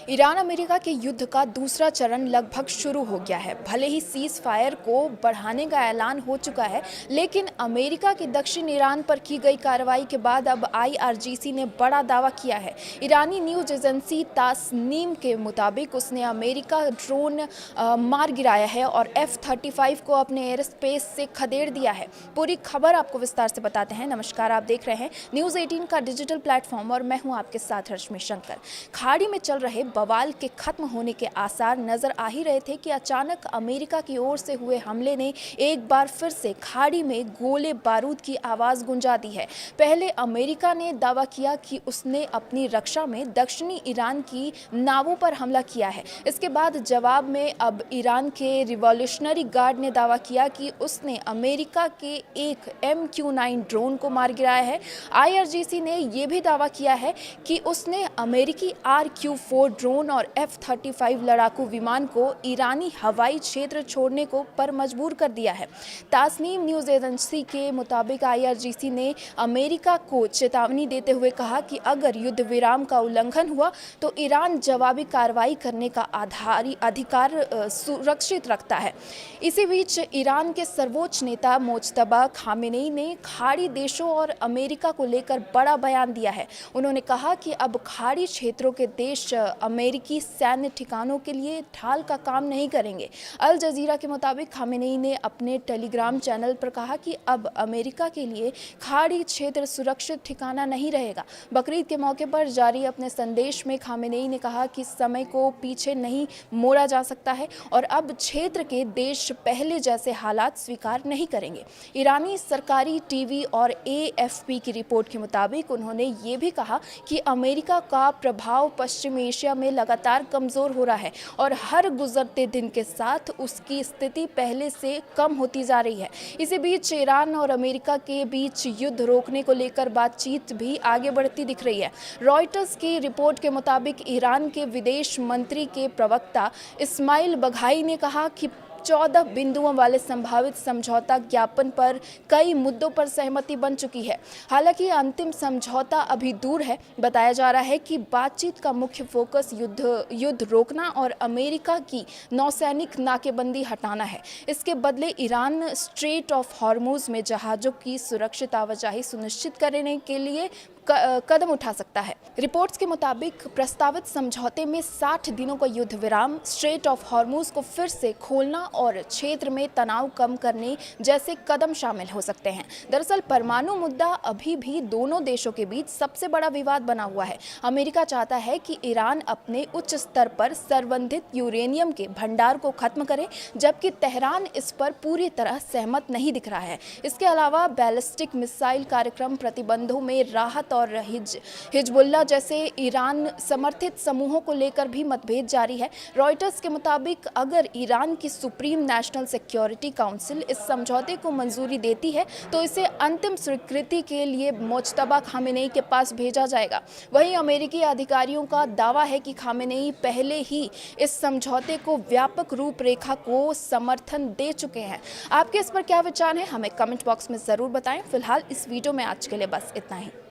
Iran America के युद्ध का दूसरा चरण लगभग शुरू हो गया है। भले ही सीज फायर को बढ़ाने का ऐलान हो चुका है, लेकिन अमेरिका की दक्षिण ईरान पर की गई कार्रवाई के बाद अब IRGC ने बड़ा दावा किया है। ईरानी न्यूज एजेंसी तासनीम के मुताबिक उसने अमेरिका ड्रोन मार गिराया है और F-35 को अपने एयर स्पेस से खदेड़ दिया है। पूरी खबर आपको विस्तार से बताते हैं। नमस्कार, आप देख रहे हैं न्यूज़ 18 का डिजिटल प्लेटफॉर्म और मैं हूं आपके साथ रश्मि शंकर। खाड़ी में चल रहे बवाल के खत्म होने के आसार नजर आ ही रहे थे कि अचानक अमेरिका की ओर से हुए हमले ने एक बार फिर से खाड़ी में गोले बारूद की आवाज गुंजा दी है। पहले अमेरिका ने दावा किया कि उसने अपनी रक्षा में दक्षिणी ईरान की नावों पर हमला किया है। इसके बाद जवाब में अब ईरान के रिवॉल्यूशनरी गार्ड ने दावा किया कि उसने अमेरिका के एक MQ-9 ड्रोन को मार गिराया है। IRGC ने यह भी दावा किया है कि उसने अमेरिकी RQ-4 ड्रोन और F-35 लड़ाकू विमान को ईरानी हवाई क्षेत्र छोड़ने को पर मजबूर कर दिया है। तासनीम न्यूज़ एजेंसी के मुताबिक IRGC ने अमेरिका को चेतावनी देते हुए कहा कि अगर युद्ध विराम का उल्लंघन हुआ तो ईरान जवाबी कार्रवाई करने का अधिकार सुरक्षित रखता है। इसी बीच ईरान के सर्वोच्च नेता मुज्तबा खामेनेई ने खाड़ी देशों और अमेरिका को लेकर बड़ा बयान दिया है। उन्होंने कहा कि अब खाड़ी क्षेत्रों के देश अमेरिकी सैन्य ठिकानों के लिए ढाल का काम नहीं करेंगे। अल जजीरा के मुताबिक खामेनेई ने अपने टेलीग्राम चैनल पर कहा कि अब अमेरिका के लिए खाड़ी क्षेत्र सुरक्षित ठिकाना नहीं रहेगा। बकरीद के मौके पर जारी अपने संदेश में खामेनेई ने कहा कि समय को पीछे नहीं मोड़ा जा सकता है और अब क्षेत्र के देश पहले जैसे हालात स्वीकार नहीं करेंगे। ईरानी सरकारी टीवी और AFP की रिपोर्ट के मुताबिक उन्होंने ये भी कहा कि अमेरिका का प्रभाव पश्चिम एशिया में लगातार कमज़ोर हो रहा है और हर गुजरते दिन के साथ उसकी स्थिति पहले से कम होती जा रही है। इसी बीच ईरान और अमेरिका के बीच युद्ध रोकने को लेकर बातचीत भी आगे बढ़ती दिख रही है। रॉयटर्स की रिपोर्ट के मुताबिक ईरान के विदेश मंत्री के प्रवक्ता इस्माइल बघाई ने कहा कि 14 बिंदुओं वाले संभावित समझौता ज्ञापन पर कई मुद्दों पर सहमति बन चुकी है। हालांकि अंतिम समझौता अभी दूर है। बताया जा रहा है कि बातचीत का मुख्य फोकस युद्ध रोकना और अमेरिका की नौसैनिक नाकेबंदी हटाना है। इसके बदले ईरान स्ट्रेट ऑफ हॉर्मुज में जहाज़ों की सुरक्षित आवाजाही सुनिश्चित करने के लिए कदम उठा सकता है। रिपोर्ट्स के मुताबिक प्रस्तावित समझौते में 60 दिनों का युद्ध विराम, स्ट्रेट ऑफ हॉर्मुज को फिर से खोलना और क्षेत्र में तनाव कम करने जैसे कदम शामिल हो सकते हैं। दरअसल परमाणु मुद्दा अभी भी दोनों देशों के बीच सबसे बड़ा विवाद बना हुआ है। अमेरिका चाहता है कि ईरान अपने उच्च स्तर पर संवर्धित यूरेनियम के भंडार को खत्म करे, जबकि तेहरान इस पर पूरी तरह सहमत नहीं दिख रहा है। इसके अलावा बैलिस्टिक मिसाइल कार्यक्रम प्रतिबंधों में राहत और हिजबुल्लाह जैसे ईरान समर्थित समूहों को लेकर भी मतभेद जारी है। रॉयटर्स के मुताबिक अगर ईरान की सुप्रीम नेशनल सिक्योरिटी काउंसिल इस समझौते को मंजूरी देती है तो इसे अंतिम स्वीकृति के लिए मुज्तबा खामेनेई के पास भेजा जाएगा। वहीं अमेरिकी अधिकारियों का दावा है कि खामेनेई पहले ही इस समझौते को व्यापक रूपरेखा को समर्थन दे चुके हैं। आपके इस पर क्या विचार है, हमें कमेंट बॉक्स में जरूर बताएं। फिलहाल इस वीडियो में आज के लिए बस इतना ही।